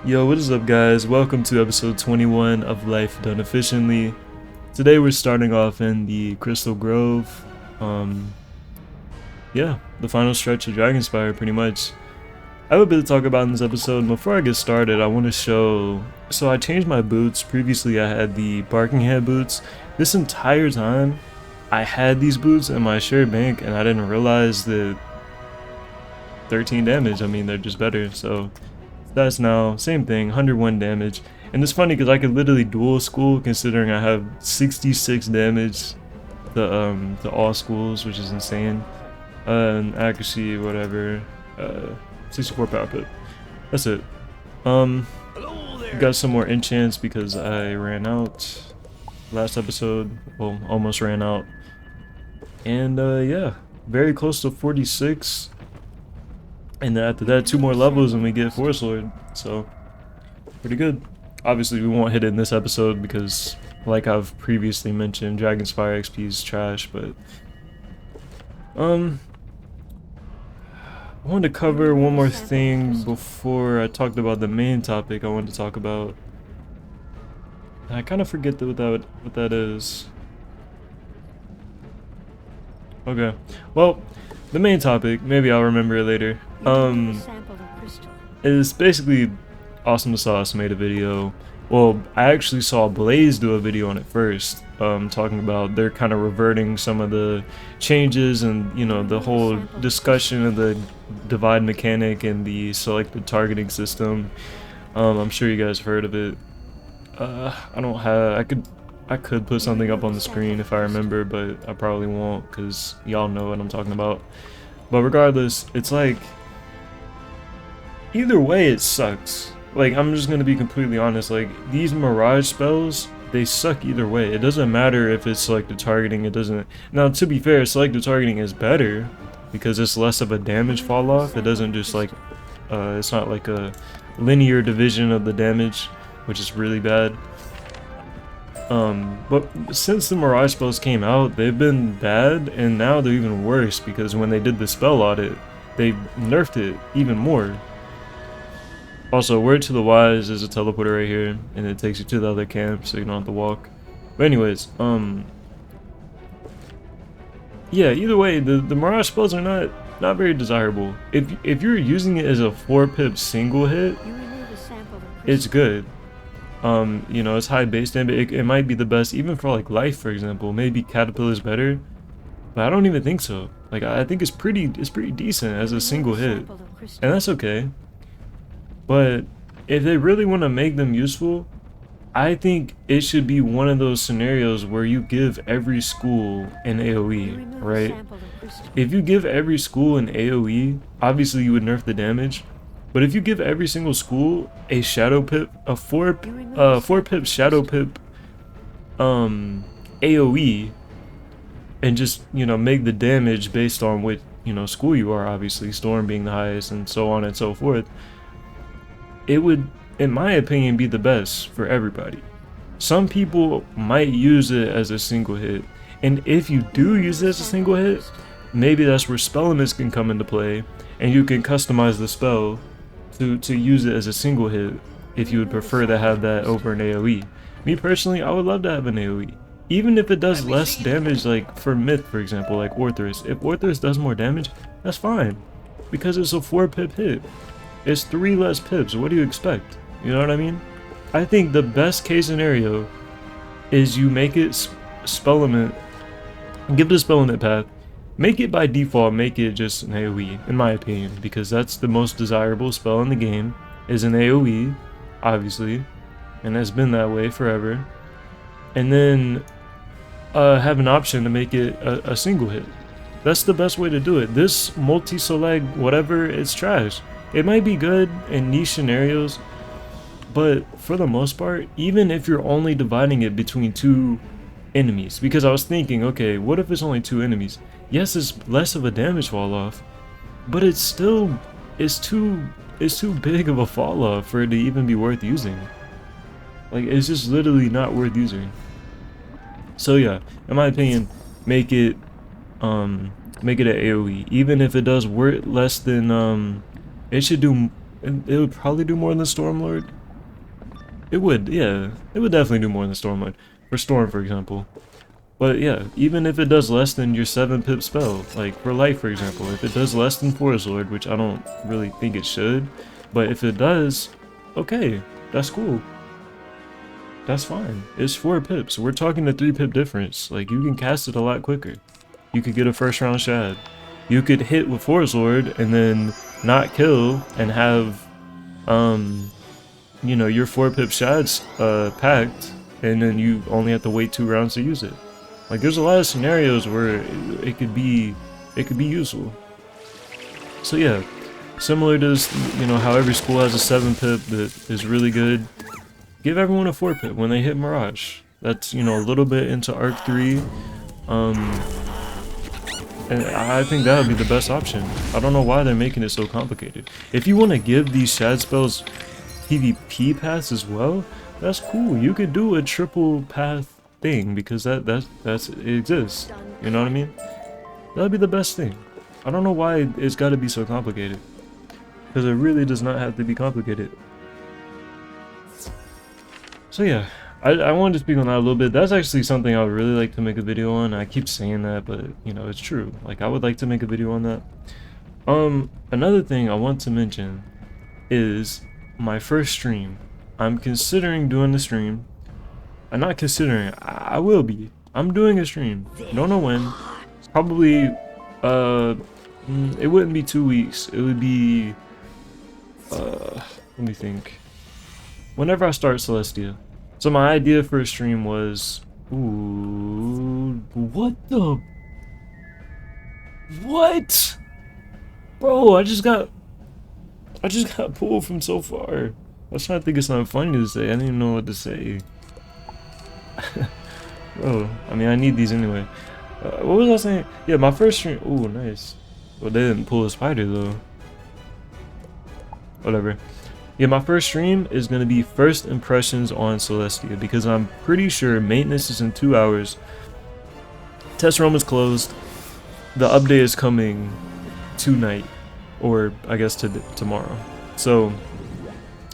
Yo, what is up guys? Welcome to episode 21 of Life Done Efficiently. Today we're starting off in the Crystal Grove. Yeah, the final stretch of Dragonspyre pretty much. I have a bit to talk about in this episode, and before I get started I want to show... So I changed my boots. Previously I had the Barking Head boots. This entire time I had these boots in my shared bank and I didn't realize that 13 damage, I mean they're just better, so... That's now, same thing, 101 damage. And it's funny because I could literally dual school considering I have 66 damage to all schools, which is insane. And accuracy, whatever, 64 power pip. That's it. Got some more enchants because I ran out last episode. Well, almost ran out. And yeah, very close to 46. And then after that, 2 more levels and we get Forest Lord, so pretty good. Obviously we won't hit it in this episode because, like I've previously mentioned, Dragonspyre XP is trash, but I wanted to cover one more thing before I talked about the main topic I wanted to talk about. I kind of forget what that is. Okay, well, the main topic, maybe I'll remember it later. Is basically Awesome the Sauce made a video. Well, I actually saw Blaze do a video on it first, talking about they're kind of reverting some of the changes and, you know, the whole discussion of the divide mechanic and the selected targeting system. I'm sure you guys have heard of it. I could put something up on the screen if I remember, but I probably won't because y'all know what I'm talking about. But regardless, it's like, either way it sucks. Like, I'm just gonna be completely honest, like, these Mirage spells, they suck either way. It doesn't matter if it's selected targeting, it doesn't... Now, to be fair, selected targeting is better because it's less of a damage fall off. It doesn't just like, it's not like a linear division of the damage, which is really bad. But since the Mirage spells came out, they've been bad, and now they're even worse because when they did the spell audit, they nerfed it even more. Also, Word to the Wise is a teleporter right here, and it takes you to the other camp, so you don't have to walk. But anyways, yeah, either way, the Mirage spells are not very desirable. If you're using it as a 4-pip single hit, it's good. You know, it's high base damage. It might be the best, even for like Life, for example. Maybe Caterpillar's better, but I don't even think so. Like, I think it's pretty decent as a single hit, and that's okay. But if they really want to make them useful, I think it should be one of those scenarios where you give every school an AoE, right? If you give every school an AoE, obviously you would nerf the damage. But if you give every single school a shadow pip, a 4 pip shadow pip AoE, and just, you know, make the damage based on what, you know, school you are, obviously, Storm being the highest and so on and so forth, it would, in my opinion, be the best for everybody. Some people might use it as a single hit, and if you do use it as a single hit, maybe that's where spell limits can come into play, and you can customize the spell to use it as a single hit if you would prefer to have that over an AoE. Me personally, I would love to have an AoE. Even if it does less damage, like for Myth, for example, like Orthrus. If Orthrus does more damage, that's fine, because it's a 4-pip hit. It's 3 less pips. What do you expect? You know what I mean? I think the best case scenario is you make it spell limit, give the spell limit path, make it by default, make it just an AoE, in my opinion, because that's the most desirable spell in the game, is an AoE, obviously, and has been that way forever. And then have an option to make it a single hit. That's the best way to do it. This multi-select, whatever, it's trash. It might be good in niche scenarios, but for the most part, even if you're only dividing it between 2 enemies, because I was thinking, okay, what if it's only 2 enemies? Yes, it's less of a damage fall off, but it's still, it's too big of a fall off for it to even be worth using. Like, it's just literally not worth using. So yeah, in my opinion, make it an AoE, even if it does worth less than it should do. It would probably do more than Stormlord, It would, yeah. It would definitely do more than Storm would. For Storm, for example. But yeah, even if it does less than your 7 pip spell, like for Light, for example, if it does less than Forest Lord, which I don't really think it should, but if it does, okay, that's cool. That's fine. It's 4 pips. We're talking a 3 pip difference. Like, you can cast it a lot quicker. You could get a first round shad. You could hit with Forest Lord and then not kill and have, you know, your 4 pip shads packed, and then you only have to wait 2 rounds to use it. Like, there's a lot of scenarios where it could be useful. So yeah, similar to, you know, how every school has a 7 pip that is really good. Give everyone a 4 pip when they hit Mirage. That's, you know, a little bit into Arc 3. And I think that would be the best option. I don't know why they're making it so complicated. If you want to give these shad spells PvP paths as well, that's cool. You could do a triple path thing because that's it exists. You know what I mean? That'd be the best thing. I don't know why it's got to be so complicated, because it really does not have to be complicated. So yeah, I wanted to speak on that a little bit. That's actually something I would really like to make a video on. I keep saying that, but you know, it's true. Like, I would like to make a video on that. Another thing I want to mention is my first stream. I'm considering doing the stream. I'm not considering, I will be. I'm doing a stream. Don't know when. Probably, it wouldn't be 2 weeks. It would be, let me think. Whenever I start Celestia. So my idea for a stream was, ooh, what the? What? Bro, I just got pulled from so far. I was trying to think of something funny to say. I didn't even know what to say. Bro, I mean, I need these anyway. What was I saying? Yeah, my first stream. Ooh, nice. Well, they didn't pull a spider though. Whatever. Yeah, my first stream is going to be first impressions on Celestia, because I'm pretty sure maintenance is in 2 hours. Test room is closed. The update is coming tonight, or I guess tomorrow. So,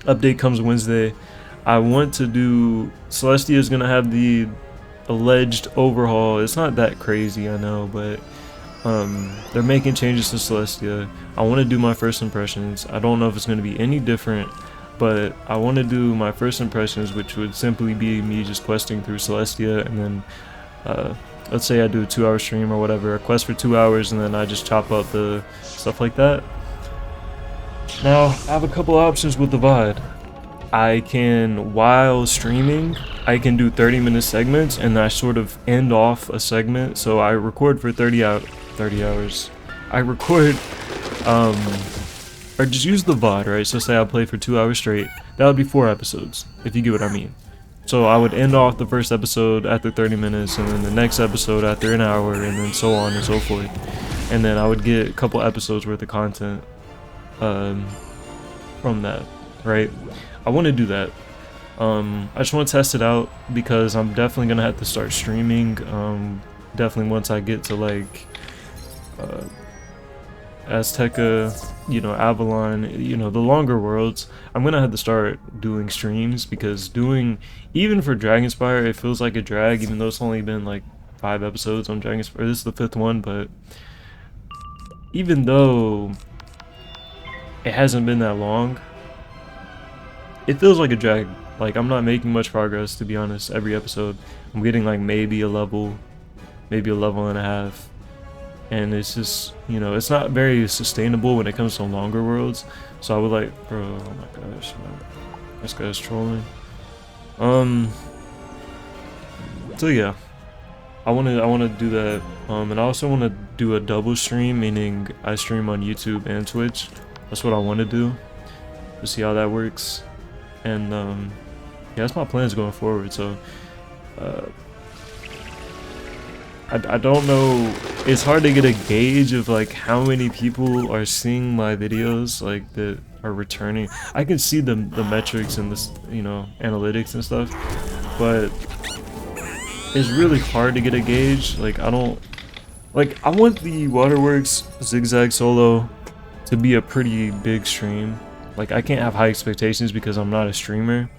update comes Wednesday. I want to do... Celestia is going to have the alleged overhaul. It's not that crazy, I know, but they're making changes to Celestia. I want to do my first impressions. I don't know if it's going to be any different, but I want to do my first impressions, which would simply be me just questing through Celestia, and then let's say I do a 2 hour stream or whatever, a quest for 2 hours, and then I just chop up the stuff like that. Now, I have a couple options with the VOD. I can, while streaming, I can do 30-minute segments, and I sort of end off a segment. So I record for 30 hours. I record, or just use the VOD, right? So say I play for 2 hours straight. That would be 4 episodes, if you get what I mean. So I would end off the first episode after 30 minutes, and then the next episode after an hour, and then so on and so forth. And then I would get a couple episodes worth of content from that, right? I want to do that. I just want to test it out, because I'm definitely gonna have to start streaming. Definitely once I get to like Azteca, you know, Avalon, you know, the longer worlds, I'm gonna have to start doing streams, because doing, even for Dragonspyre, it feels like a drag, even though it's only been like 5 episodes on Dragonspyre. This is the 5th one, but even though it hasn't been that long, it feels like a drag. Like, I'm not making much progress, to be honest. Every episode I'm getting like maybe a level and a half, and it's just, you know, it's not very sustainable when it comes to longer worlds. So I would like, bro, oh my gosh, man, this guy's trolling. So yeah, I want to do that, and I also want to do a double stream, meaning I stream on YouTube and Twitch. That's what I want to do, to see how that works. And yeah, that's my plans going forward. So I don't know, it's hard to get a gauge of like how many people are seeing my videos, like, that are returning. I can see the metrics and this, you know, analytics and stuff, but it's really hard to get a gauge. Like, I want the Waterworks Zigzag solo to be a pretty big stream. Like, I can't have high expectations because I'm not a streamer,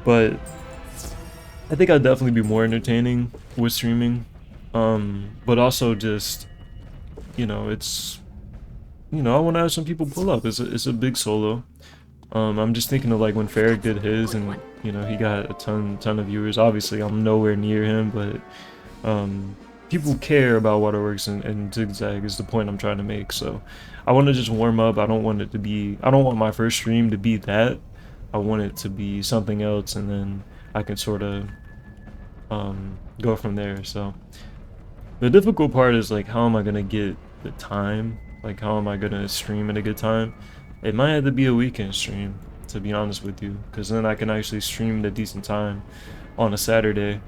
But I think I'd definitely be more entertaining with streaming. But also just, you know, it's, you know, I want to have some people pull up. It's a big solo. I'm just thinking of like when Ferric did his, and you know, he got a ton of viewers. Obviously, I'm nowhere near him, but people care about Waterworks and Zigzag is the point I'm trying to make. So I want to just warm up. I don't want it to be, I don't want my first stream to be that. I want it to be something else, and then I can sort of go from there. So the difficult part is like, how am I gonna get the time? Like, how am I gonna stream at a good time? It might have to be a weekend stream, to be honest with you, because then I can actually stream at a decent time on a Saturday.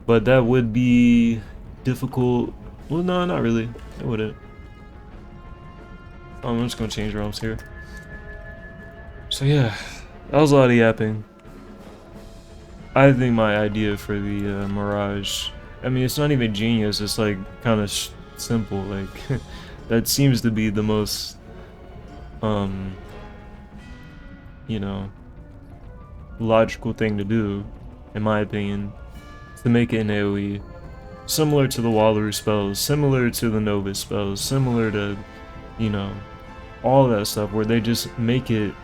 But that would be difficult. Well, no, not really. It wouldn't. I'm just gonna change realms here. So yeah, that was a lot of yapping. I think my idea for the Mirage, I mean, it's not even genius, it's like kind of simple. Like, that seems to be the most, you know, logical thing to do, in my opinion, to make it an AoE. Similar to the Walrus spells, similar to the Nova spells, similar to, you know, all that stuff, where they just make it,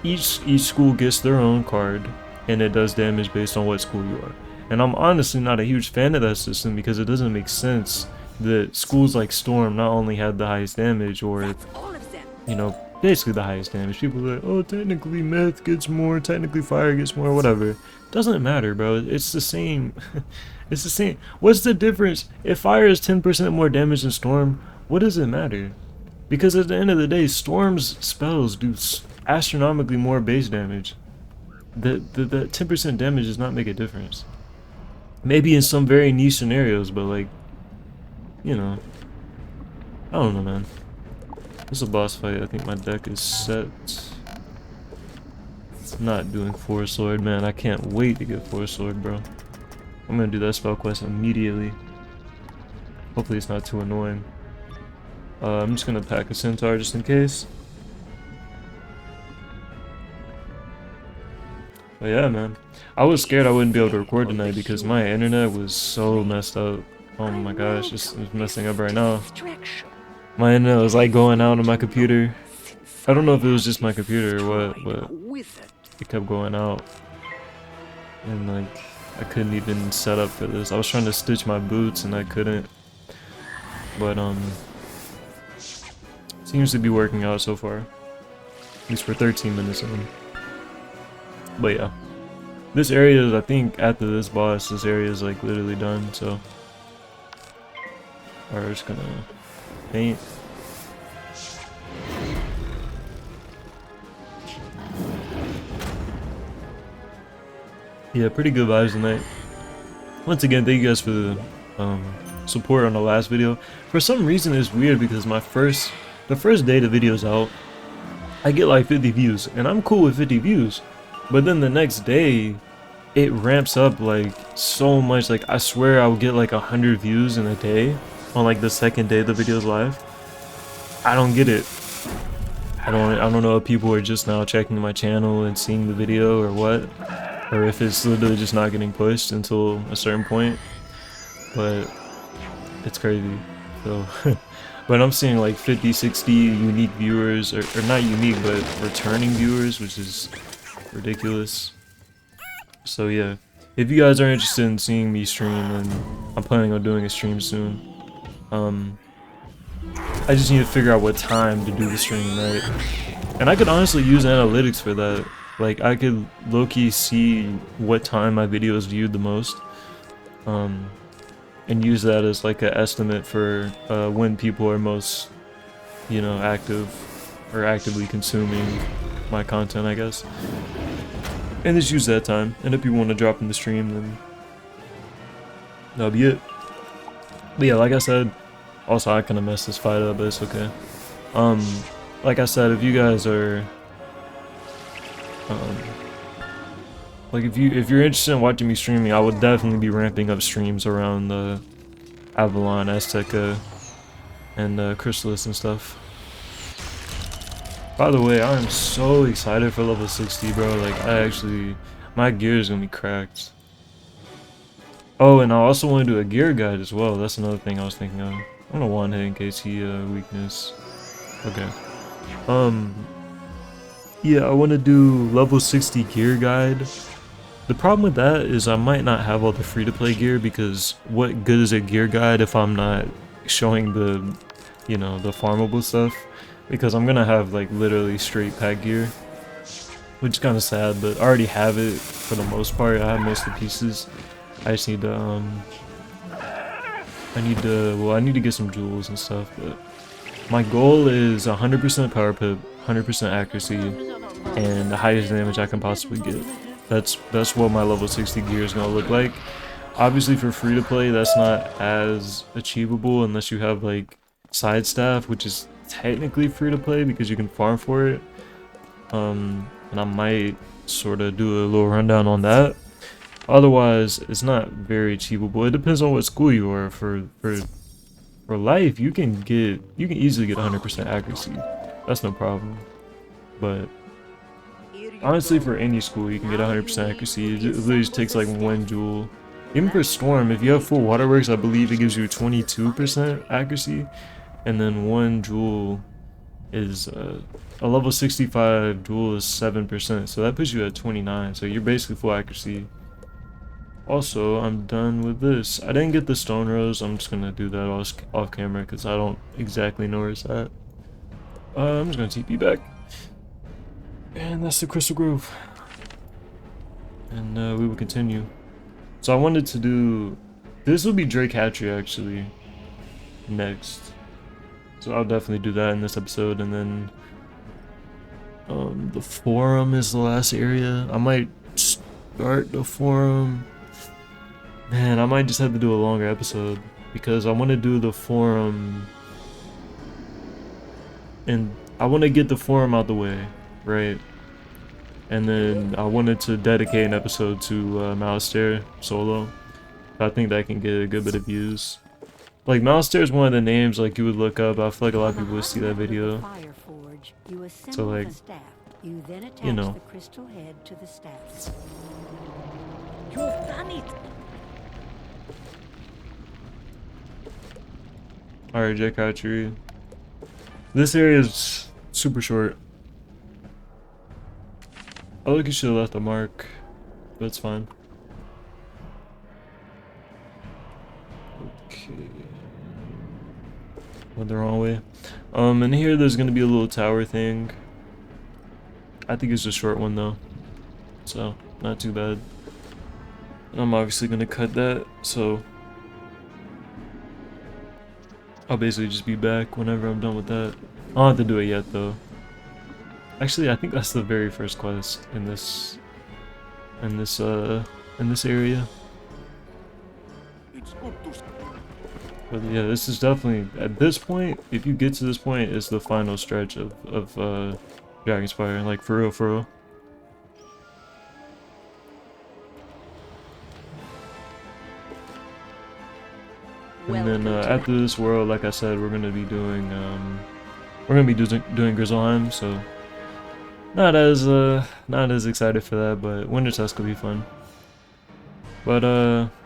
each school gets their own card, and it does damage based on what school you are. And I'm honestly not a huge fan of that system, because it doesn't make sense that schools like Storm not only had the highest damage, or, you know, basically the highest damage. People are like, oh, technically Myth gets more, technically Fire gets more, whatever. Doesn't matter, bro. It's the same. It's the same. What's the difference? If Fire is 10% more damage than Storm, what does it matter? Because at the end of the day, Storm's spells do astronomically more base damage. The 10% damage does not make a difference. Maybe in some very niche scenarios, but like, you know, I don't know, man. This is a boss fight. I think my deck is set. It's not doing Force Sword, man. I can't wait to get Force Sword, bro. I'm gonna do that spell quest immediately. Hopefully it's not too annoying. I'm just gonna pack a Centaur just in case. But yeah, man. I was scared I wouldn't be able to record tonight because my internet was so messed up. Oh my gosh, it's messing up right now. My internet was like going out on my computer. I don't know if it was just my computer or what, but it kept going out. And like, I couldn't even set up for this. I was trying to stitch my boots and I couldn't. But seems to be working out so far. At least for 13 minutes in. But yeah. This area is, I think after this boss, this area is like literally done, so. We're just gonna paint. Yeah, pretty good vibes tonight. Once again, thank you guys for the support on the last video. For some reason, it's weird because the first day the video's out, I get like 50 views, and I'm cool with 50 views. But then the next day, it ramps up like so much. Like I swear I would get like 100 views in a day on like the second day the video's live. I don't get it. I don't know if people are just now checking my channel and seeing the video or what, or if it's literally just not getting pushed until a certain point. But it's crazy. So but I'm seeing like 50, 60 unique viewers, or not unique, but returning viewers, which is ridiculous. So yeah, if you guys are interested in seeing me stream, and I'm planning on doing a stream soon, I just need to figure out what time to do the stream, right? And I could honestly use analytics for that. Like I could low-key see what time my video is viewed the most, and use that as like an estimate for when people are most, you know, active or actively consuming my content, I guess. And just use that time. And if you want to drop in the stream, then that'll be it. But yeah, like I said, also I kind of messed this fight up, but it's okay. Like I said, if you guys are like if you're interested in watching me streaming, I would definitely be ramping up streams around Avalon, Azteca, and Chrysalis and stuff. By the way, I'm so excited for level 60, bro. Like, My gear is gonna be cracked. Oh, and I also want to do a gear guide as well. That's another thing I was thinking of. I'm gonna one hit in case he weakness. Okay. Yeah, I want to do level 60 gear guide. The problem with that is I might not have all the free-to-play gear, because what good is a gear guide if I'm not showing the, you know, the farmable stuff? Because I'm gonna have like literally straight pack gear, which is kind of sad, but I already have it for the most part. I have most of the pieces. I just need to I need to get some jewels and stuff, but my goal is 100% power pip, 100% accuracy, and the highest damage I can possibly get. That's what my level 60 gear is gonna look like. Obviously for free to play, that's not as achievable unless you have like side staff, which is technically free to play because you can farm for it. And I might sort of do a little rundown on that. Otherwise, it's not very achievable. It depends on what school you are. For life, you can easily get 100% accuracy. That's no problem. But honestly, for any school, you can get 100% accuracy. It literally just takes like 1 jewel. Even for Storm, if you have full waterworks, I believe it gives you 22% accuracy, and then 1 jewel is a level 65 jewel is 7%, so that puts you at 29. So you're basically full accuracy. Also, I'm done with this. I didn't get the stone rose. I'm just gonna do that off camera because I don't exactly know where it's at. I'm just gonna TP back. And that's the Crystal Grove. And we will continue. So I wanted to do... This will be Drake Hatchery actually. Next. So I'll definitely do that in this episode. And then... the forum is the last area. I might start the forum. Man, I might just have to do a longer episode. Because I want to do the forum... And I want to get the forum out the way. Right? And then I wanted to dedicate an episode to Malistaire solo. I think that can get a good bit of views. Like, Malistaire is one of the names like you would look up. I feel like a lot of people would see that video. So like, you know. Alright, Drake Hatchery. This area is super short. I think you should have left a mark, but it's fine. Okay. Went the wrong way. And here there's gonna be a little tower thing. I think it's a short one though, so not too bad. And I'm obviously gonna cut that, so I'll basically just be back whenever I'm done with that. I don't have to do it yet though. Actually, I think that's the very first quest in this area. But yeah, this is definitely, at this point, if you get to this point, it's the final stretch of Dragonspyre, like for real, for real. And then after this world, like I said, we're gonna be doing Grizzleheim, so not as excited for that, but Winter Tusk will be fun. But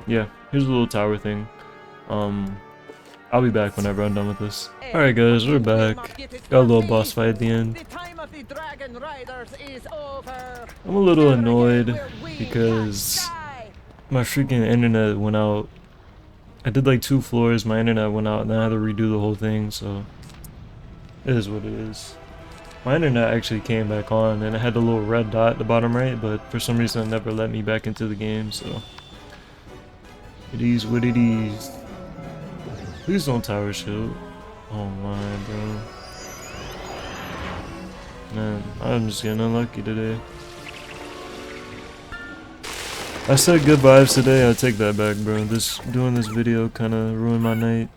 yeah, here's a little tower thing. I'll be back whenever I'm done with this. Alright guys, we're back. Got a little boss fight at the end. I'm a little annoyed because my freaking internet went out. I did like 2 floors, my internet went out, and then I had to redo the whole thing, so it is what it is. My internet actually came back on, and it had the little red dot at the bottom right, but for some reason it never let me back into the game, so it is what it is. Please don't tower shield. Oh my, bro. Man, I'm just getting unlucky today. I said good vibes today, I take that back, bro. Doing this video kinda ruined my night.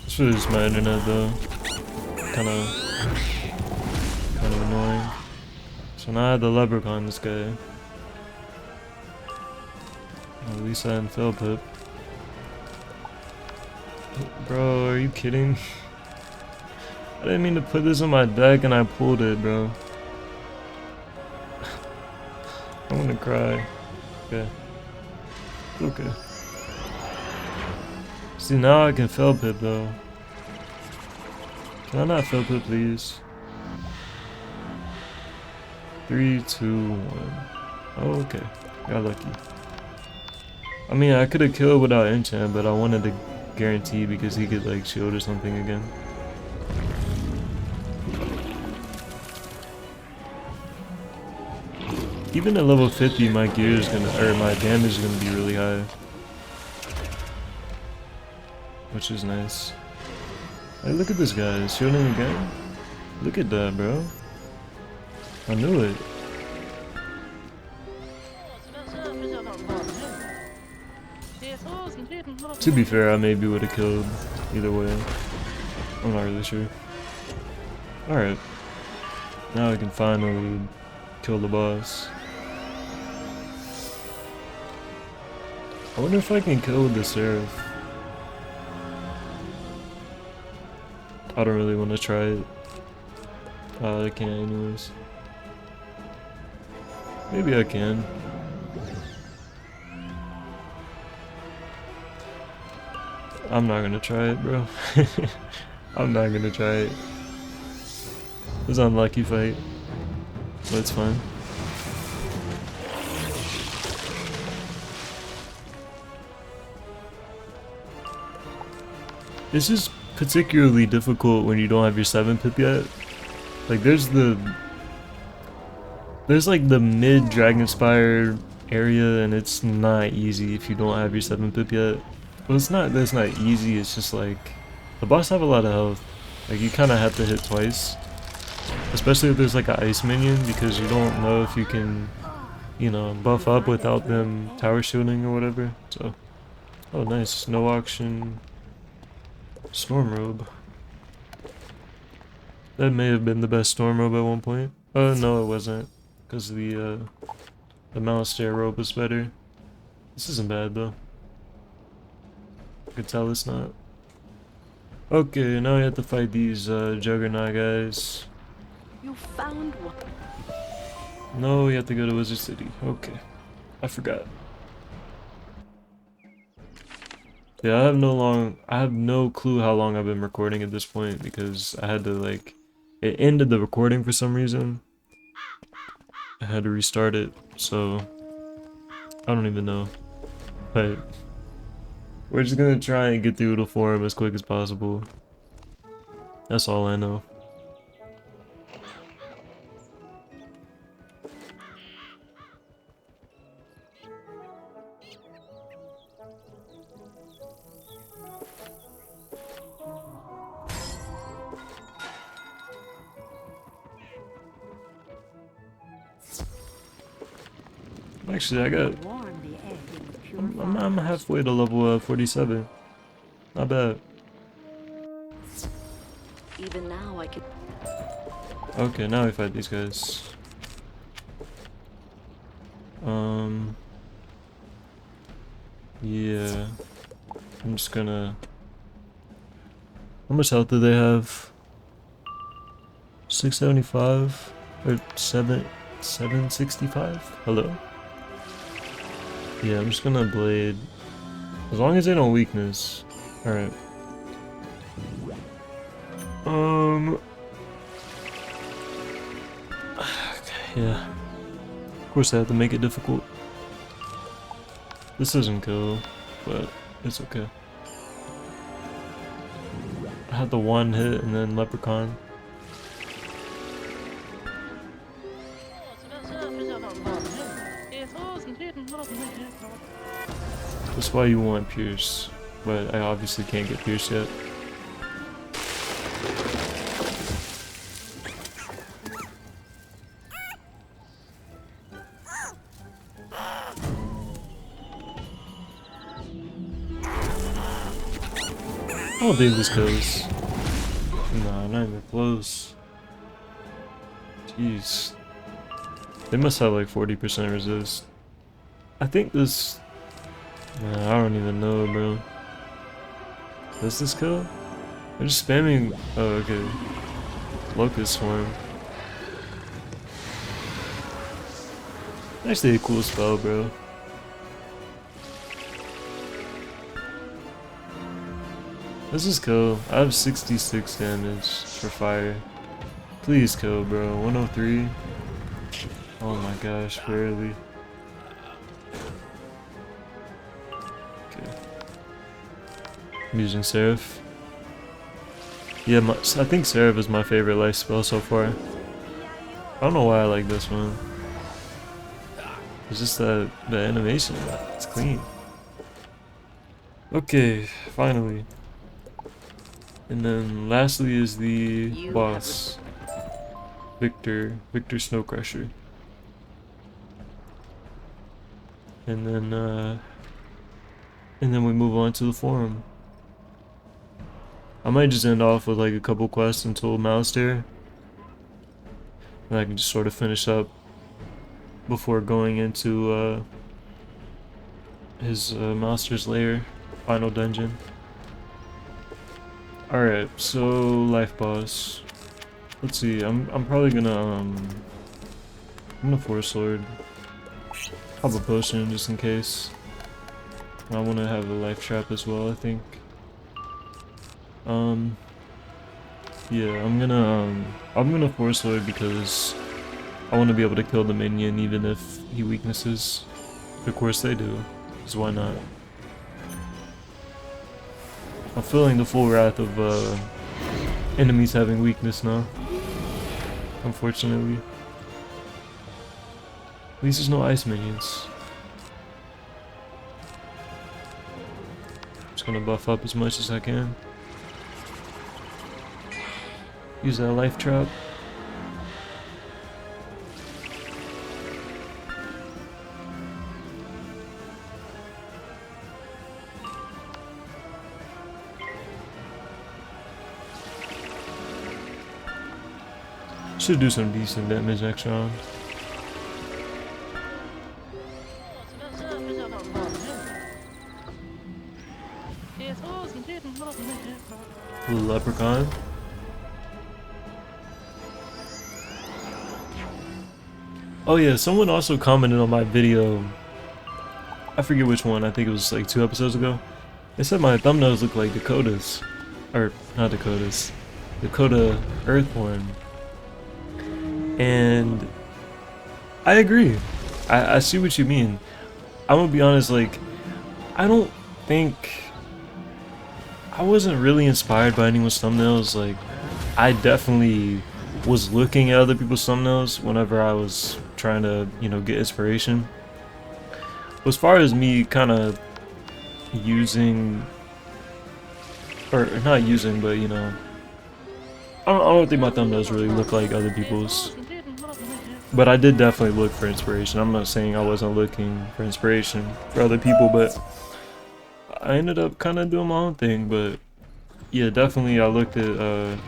It's really just my internet though. Kinda annoying. So now I have the leprechaun this guy. At least I didn't fail pip. Bro, are you kidding? I didn't mean to put this on my deck and I pulled it, bro. I'm gonna cry. Okay. Okay. See, now I can fail pip though. Can I not fail pip, please? 3, 2, 1. Oh, okay. Got lucky. I mean, I could have killed without enchant, but I wanted to guarantee because he could like shield or something again. Even at level 50, my gear is gonna, or my damage is gonna be really high, which is nice. Hey, look at this guy, he's shielding again. Look at that, bro. I knew it. To be fair, I maybe would have killed either way. I'm not really sure. Alright. Now I can finally kill the boss. I wonder if I can kill with the Seraph. I don't really want to try it. I can't anyways. Maybe I can. I'm not gonna try it, bro. I'm not gonna try it. It was an unlucky fight, but it's fine. It's just particularly difficult when you don't have your 7 pip yet. Like there's like the mid Dragonspyre area and it's not easy if you don't have your 7 pip yet. Well, it's not that it's not easy, it's just like the boss have a lot of health. Like you kind of have to hit twice, especially if there's like an ice minion, because you don't know if you can, you know, buff up without them tower shielding or whatever. So, oh nice, no auction, storm robe. That may have been the best storm robe at one point. Oh no, it wasn't, because the Malistaire robe was better. This isn't bad though. I could tell it's not. Okay, now we have to fight these Juggernaut guys. You found one. No, we have to go to Wizard City. Okay, I forgot. Yeah, I have no clue how long I've been recording at this point because I had to like, it ended the recording for some reason. I had to restart it, so I don't even know. But we're just gonna try and get through the forum as quick as possible. That's all I know. Actually, I got. I'm halfway to level 47. Not bad. Even now, I can. Okay, now we fight these guys. Yeah. I'm just gonna. How much health do they have? 675 or 765? Hello? Yeah, I'm just gonna blade. As long as they don't weakness. Alright. Yeah. Of course I have to make it difficult. This doesn't kill, but it's okay. I had the one hit and then Leprechaun. That's why you want Pierce, but I obviously can't get Pierce yet. I don't think this goes. Nah, not even close. Jeez. They must have like 40% resist. I think this... Nah, I don't even know, bro. Does this kill? They're just spamming... Oh, okay. Locust Swarm. Actually a cool spell, bro. This is kill. I have 66 damage for fire. Please kill, bro. 103. Oh my gosh, barely. Okay. I'm using Seraph. Yeah, I think Seraph is my favorite life spell so far. I don't know why I like this one. It's just the animation. It's clean. Okay, finally. And then lastly is the boss. Victor Snow Crusher. And then we move on to the forum. I might just end off with like a couple quests until Malastare. And I can just sort of finish up before going into his Master's Lair final dungeon. Alright, so life boss. Let's see, I'm probably gonna I'm gonna Force Lord. Pop a potion just in case. I wanna have a life trap as well, I think. Yeah, I'm gonna Force Lord because I wanna be able to kill the minion even if he weaknesses. Of course they do, because why not? I'm feeling the full wrath of enemies having weakness now. Unfortunately. At least there's no ice minions. Just gonna buff up as much as I can. Use that life trap. Should do some decent damage next round. Little leprechaun. Oh yeah, someone also commented on my video. I forget which one, I think it was like 2 episodes ago. They said my thumbnails look like Dakotas. Or, not Dakotas. Dakota Earthworm. And I agree. I see what you mean. I'm gonna be honest, like, I don't think I wasn't really inspired by anyone's thumbnails. Like, I definitely was looking at other people's thumbnails whenever I was trying to, you know, get inspiration. But as far as me kind of using, or not using, but you know, I don't think my thumbnails really look like other people's. But I did definitely look for inspiration. I'm not saying I wasn't looking for inspiration for other people, but I ended up kind of doing my own thing. But yeah, definitely I looked at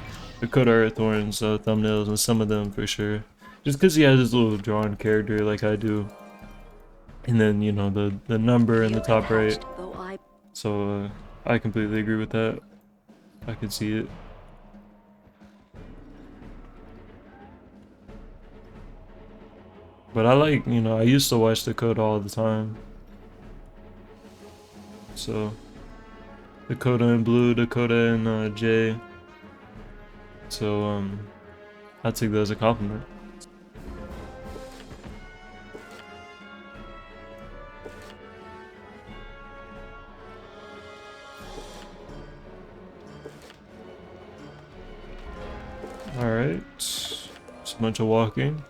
Dakota Earthworm's thumbnails and some of them for sure. Just because he has his little drawn character like I do. And then, you know, the number in the top right. So I completely agree with that. I could see it. But I like, you know, I used to watch Dakota all the time. So, Dakota in blue, Dakota in J. So, I take that as a compliment. Alright, just a bunch of walking.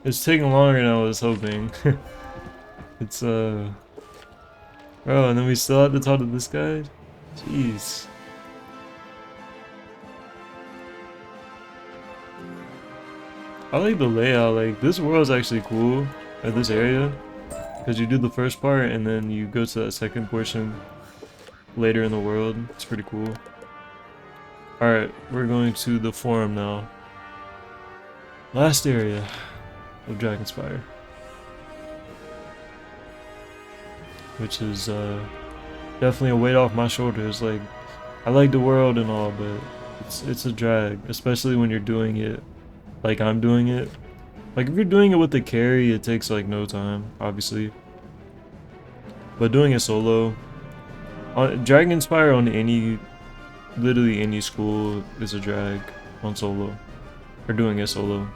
It's taking longer than I was hoping. It's oh, and then we still have to talk to this guy? Jeez. I like the layout, like this world's actually cool at this area. Because you do the first part and then you go to that second portion later in the world. It's pretty cool. Alright, we're going to the forum now. Last area of Dragonspyre, which is definitely a weight off my shoulders. Like, I like the world and all, but It's a drag, especially when you're doing it like I'm doing it. Like if you're doing it with the carry, it takes like no time, obviously. But doing it solo, on Dragonspyre on literally any school is a drag on solo, or doing it solo,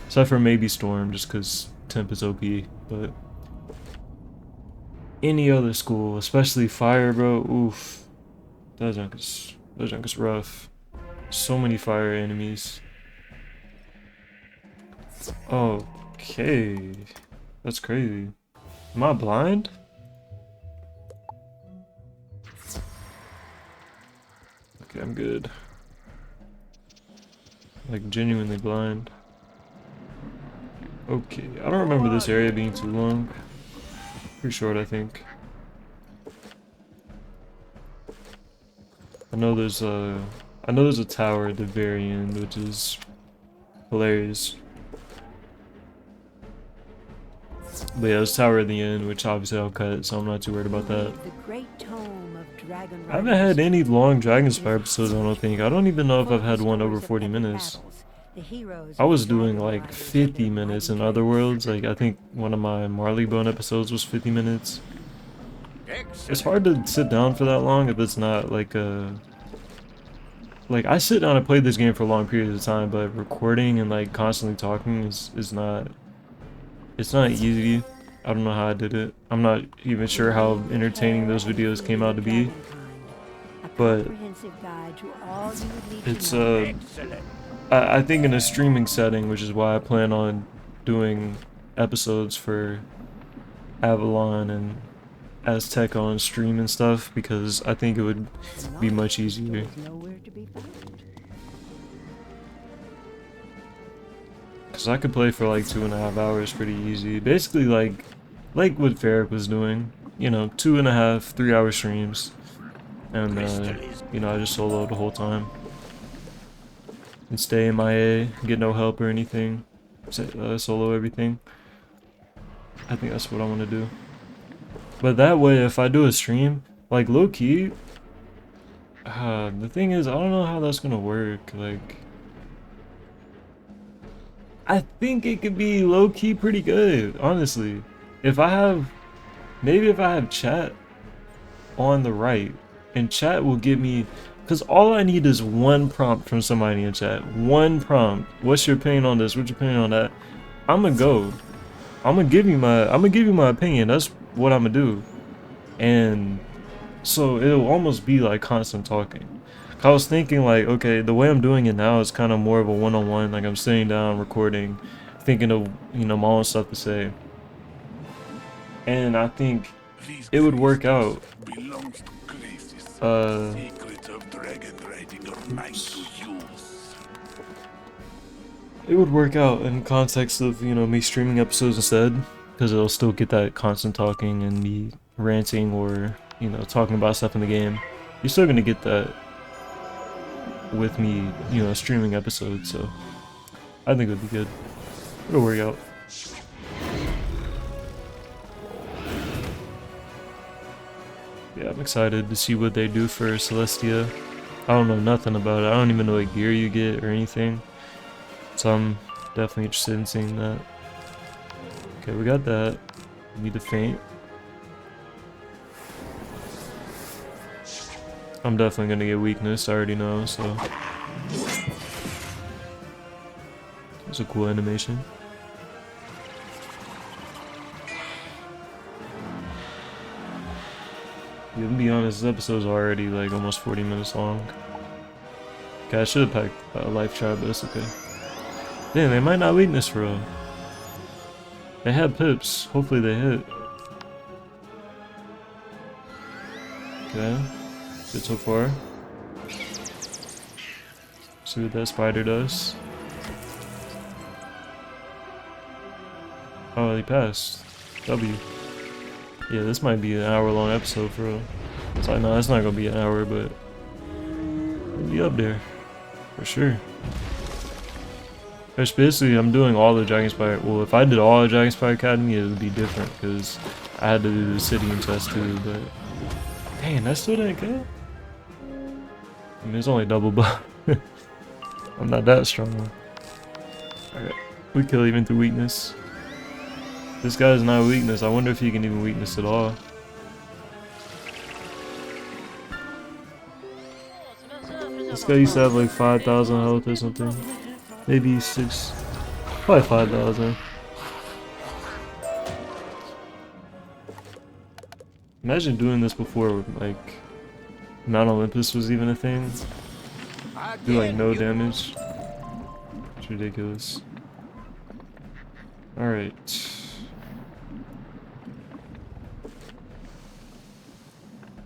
except for maybe Storm, just because temp is OP. But any other school, especially Fire, bro, oof, that junk is rough. So many fire enemies. Okay, that's crazy. Am I blind? Okay, I'm good. Like genuinely blind. Okay, I don't remember this area being too long. Pretty short, I think. I know there's a tower at the very end, which is hilarious. But yeah, there's a tower at the end, which obviously I'll cut, so I'm not too worried about that. I haven't had any long Dragonspyre episodes, I don't think. I don't even know if I've had one over 40 minutes. I was doing like 50 minutes in other worlds. Like I think one of my Marleybone episodes was 50 minutes. It's hard to sit down for that long if it's not like a... Like I sit down and play this game for long periods of time, but recording and like constantly talking is not... It's not easy. I don't know how I did it. I'm not even sure how entertaining those videos came out to be. But it's I think in a streaming setting, which is why I plan on doing episodes for Avalon and Aztec on stream and stuff, because I think it would be much easier. Because I could play for like 2.5 hours pretty easy. Basically like what Ferric was doing. You know, 2.5, 3 hour streams. And you know, I just soloed the whole time. And stay MIA, get no help or anything. Solo everything. I think that's what I want to do. But that way, if I do a stream, like low key, the thing is, I don't know how that's gonna work. Like, I think it could be low key pretty good, honestly. If I have, maybe if I have chat on the right, and chat will give me, because all I need is one prompt from somebody in chat. One prompt. What's your opinion on this? What's your opinion on that? I'm gonna go. I'm gonna give you my opinion. That's what I'm gonna do. And so it'll almost be like constant talking. I was thinking like, okay, the way I'm doing it now is kind of more of a one-on-one. Like I'm sitting down, recording, thinking of, you know, my own stuff to say. And I think it would work out. It would work out in context of, you know, me streaming episodes instead, because it'll still get that constant talking and me ranting or, you know, talking about stuff in the game. You're still gonna get that with me, you know, streaming episodes, so I think it would be good. It'll work out. Yeah, I'm excited to see what they do for Celestia. I don't know nothing about it. I don't even know what gear you get or anything. So I'm definitely interested in seeing that. Okay, we got that. We need to faint. I'm definitely gonna get weakness, I already know, so. It's a cool animation. Yeah, to be honest, this episode's already like almost 40 minutes long. Okay, I should have packed a life trap, but it's okay. Damn, they might not weakness for real. They had pips. Hopefully they hit. Okay. Good so far. See what that spider does. Oh, he passed. W. Yeah, this might be an hour-long episode for real. It's like, no, it's not gonna be an hour, but it'll be up there. For sure. Basically, I'm doing all the Dragonspyre. Well, if I did all the Dragonspyre Academy, it would be different, because I had to do the city and chest too, but... Dang, that still didn't kill? I mean, it's only double buff. I'm not that strong. Alright, we kill even through weakness. This guy's not weakness. I wonder if he can even weakness at all. This guy used to have like 5,000 health or something. Maybe 6. Probably 5,000. Imagine doing this before, like, Mount Olympus was even a thing. Do like no damage. It's ridiculous. Alright.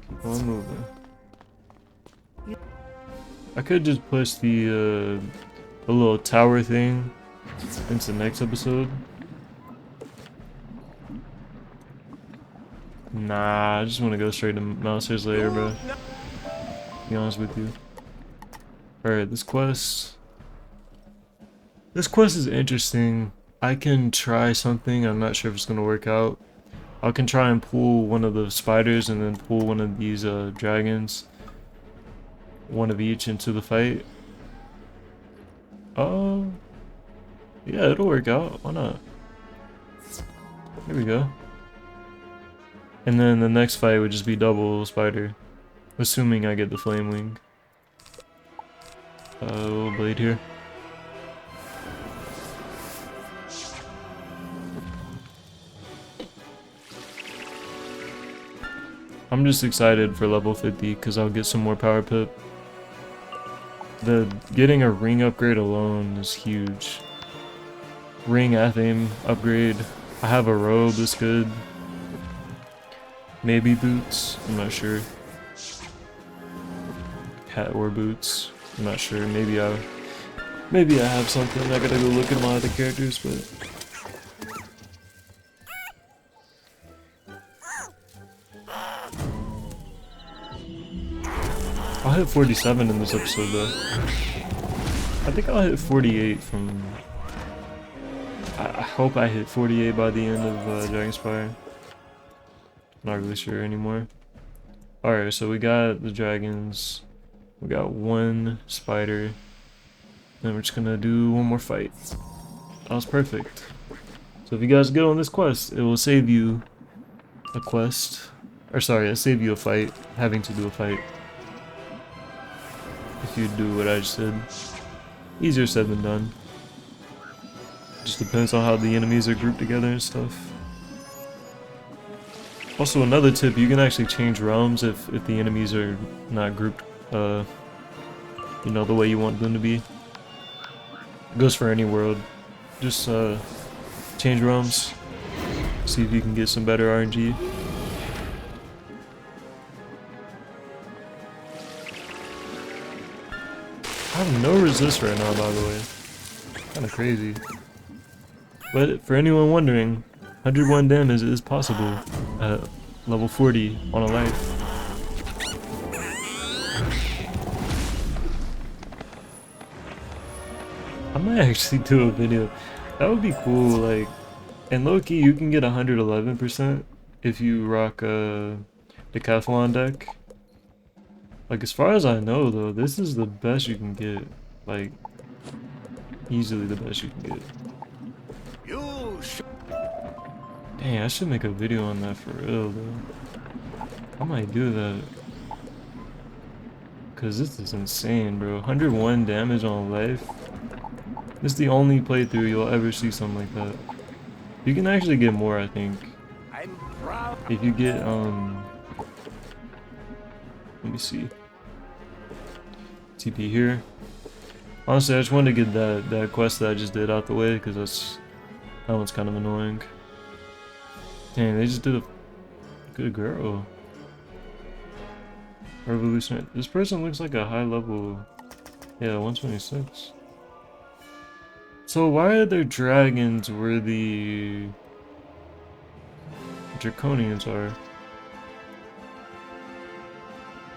Keep on moving. I could just push the little tower thing into the next episode. Nah, I just want to go straight to Mouser's lair, bro. To be honest with you. Alright, this quest. This quest is interesting. I can try something. I'm not sure if it's going to work out. I can try and pull one of the spiders and then pull one of these dragons. One of each into the fight. Oh. Yeah, it'll work out. Why not? Here we go. And then the next fight would just be double spider. Assuming I get the flame wing. Little blade here. I'm just excited for level 50 because I'll get some more power pip. Getting a ring upgrade alone is huge. Ring athame upgrade. I have a robe that's good. Maybe boots. I'm not sure. Hat or boots. I'm not sure. Maybe I have something. I gotta go look at my other characters, but. I'll hit 47 in this episode though. I think I'll hit 48 from... I hope I hit 48 by the end of Dragonspyre. Not really sure anymore. Alright, so we got the dragons. We got one spider. Then we're just gonna do one more fight. That was perfect. So if you guys get on this quest, it will save you a quest. Or sorry, it'll save you a fight. Having to do a fight. If you do what I just said. Easier said than done. Just depends on how the enemies are grouped together and stuff. Also, another tip, you can actually change realms if the enemies are not grouped, you know, the way you want them to be. It goes for any world. Just change realms. See if you can get some better RNG. I have no resist right now, by the way. Kinda crazy. But for anyone wondering, 101 damage is possible at level 40 on a life. I might actually do a video. That would be cool, like, in low-key you can get 111% if you rock a Decathlon deck. Like, as far as I know though, this is the best you can get. Like, easily the best you can get. Dang, I should make a video on that for real though. I might do that. Cause this is insane, bro. 101 damage on life. This is the only playthrough you'll ever see something like that. You can actually get more, I think. If you get, let me see. TP here. Honestly, I just wanted to get that quest that I just did out the way because that one's kind of annoying. Dang, they just did a good girl. Revolutionary. This person looks like a high level. Yeah, 126. So why are there dragons where the Draconians are?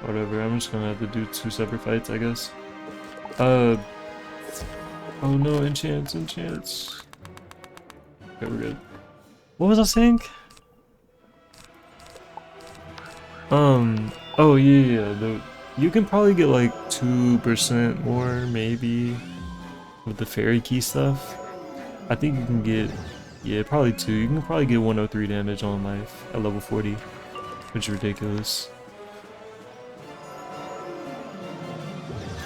Whatever, I'm just gonna have to do 2 separate fights, I guess. Oh no, enchants. Okay, we're good. What was I saying? Oh yeah, you can probably get like 2% more, maybe. with the fairy key stuff. I think you can get, yeah, probably 2. You can probably get 103 damage on life at level 40, which is ridiculous.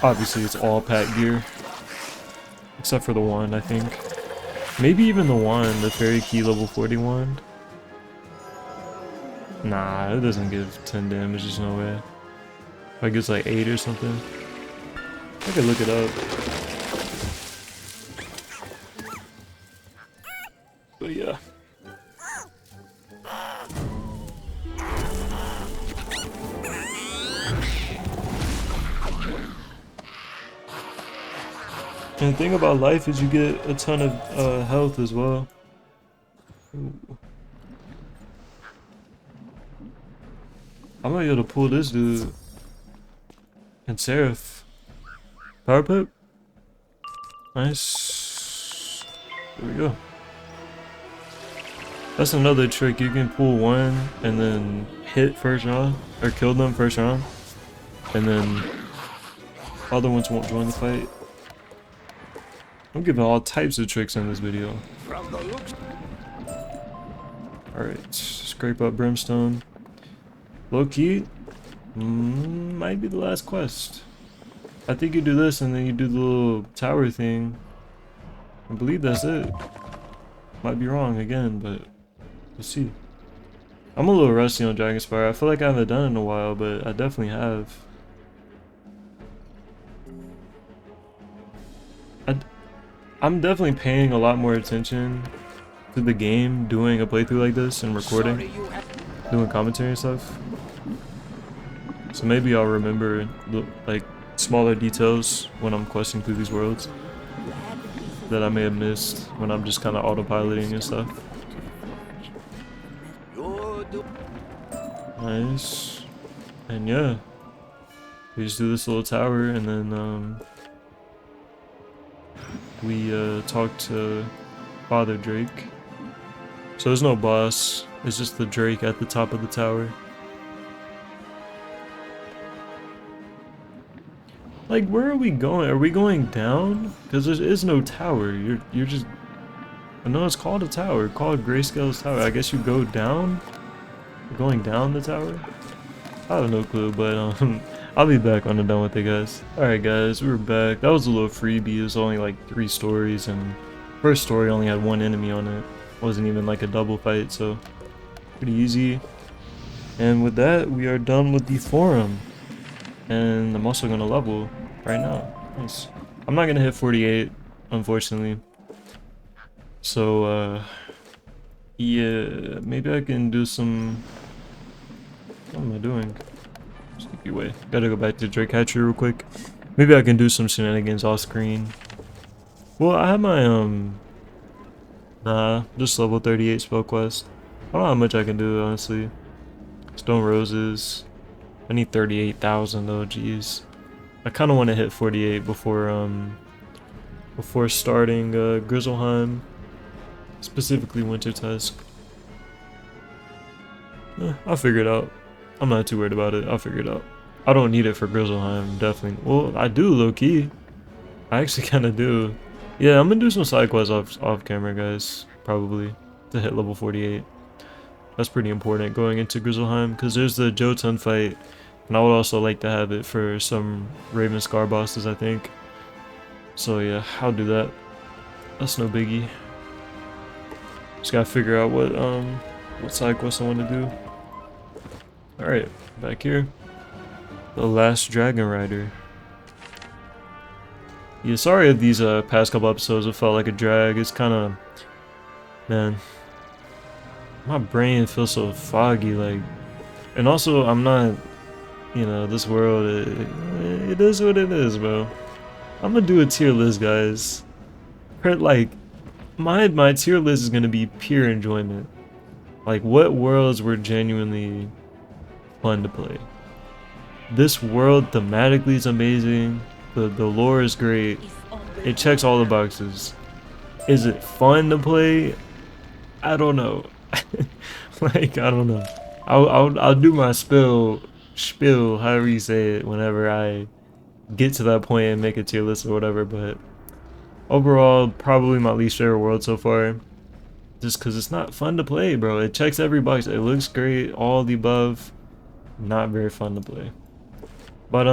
Obviously, it's all pack gear, except for the wand, I think. Maybe even the wand, the fairy key level 40 wand. Nah, it doesn't give 10 damage, there's no way. Like it's like 8 or something. I could look it up. But yeah. And the thing about life is you get a ton of health as well. Ooh. I might be able to pull this dude. And Seraph. Power Pip. Nice. There we go. That's another trick. You can pull one and then hit first round. Or kill them first round. And then other ones won't join the fight. I'm giving all types of tricks in this video. Alright. Scrape up Brimstone. Low key, might be the last quest. I think you do this and then you do the little tower thing. I believe that's it. Might be wrong again, but we'll see. I'm a little rusty on Dragonspyre. I feel like I haven't done it in a while, but I definitely have. I'm definitely paying a lot more attention to the game doing a playthrough like this and recording, doing commentary and stuff. So maybe I'll remember like smaller details when I'm questing through these worlds that I may have missed when I'm just kind of autopiloting and stuff. Nice. And yeah, we just do this little tower and then we talk to Father Drake. So there's no boss, it's just the Drake at the top of the tower. Like, where are we going? Are we going down? Because there is no tower. You're just... I know it's called a tower. Called Grayscale's Tower. I guess you go down? You're going down the tower? I have no clue, but I'll be back when I'm done with it, guys. Alright guys, we're back. That was a little freebie. It was only like 3 stories, and first story only had 1 enemy on it. Wasn't even like a double fight, so pretty easy. And with that, we are done with the forum. And I'm also gonna level right now. Nice. I'm not gonna hit 48, unfortunately. So, yeah, maybe I can do some... What am I doing? Sneaky way. Gotta go back to Drake Hatchery real quick. Maybe I can do some shenanigans off screen. Well, I have my, nah, just level 38 spell quest. I don't know how much I can do, honestly. Stone Roses. I need 38,000 though, jeez. I kind of want to hit 48 before starting Grizzleheim, specifically Winter Tusk. I'll figure it out. I'm not too worried about it. I'll figure it out. I don't need it for Grizzleheim, definitely. Well, I do low key. I actually kind of do. Yeah, I'm gonna do some side quests off camera, guys. Probably to hit level 48. That's pretty important going into Grizzleheim, because there's the Jotun fight, and I would also like to have it for some Raven Scar bosses, I think. So yeah, I'll do that. That's no biggie. Just gotta figure out what side quest I want to do. Alright, back here. The Last Dragon Rider. Yeah, sorry if these past couple episodes have felt like a drag. It's kind of... Man... My brain feels so foggy, like... And also, I'm not... You know, this world, it is what it is, bro. I'm gonna do a tier list, guys. Like, my tier list is gonna be pure enjoyment. Like, what worlds were genuinely fun to play? This world thematically is amazing. The lore is great. It checks all the boxes. Is it fun to play? I don't know. Like, I don't know. I'll do my spiel, however you say it, whenever I get to that point and make a tier list or whatever. But Overall, probably my least favorite world so far. Just because it's not fun to play, bro. It checks every box. It looks great, all the above. Not very fun to play. But,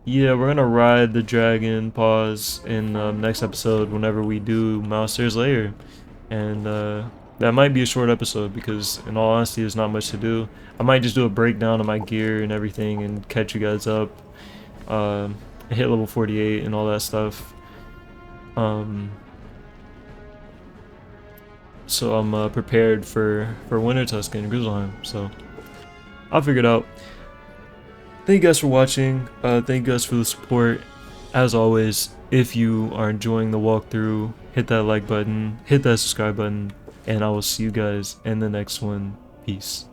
yeah, we're gonna ride the dragon pause in next episode whenever we do Mouse's Lair. And, that might be a short episode because, in all honesty, there's not much to do. I might just do a breakdown of my gear and everything and catch you guys up. Hit level 48 and all that stuff. So I'm prepared for Winter Tusk and Grizzleheim. So I'll figure it out. Thank you guys for watching. Thank you guys for the support. As always, if you are enjoying the walkthrough, hit that like button, hit that subscribe button, and I will see you guys in the next one. Peace.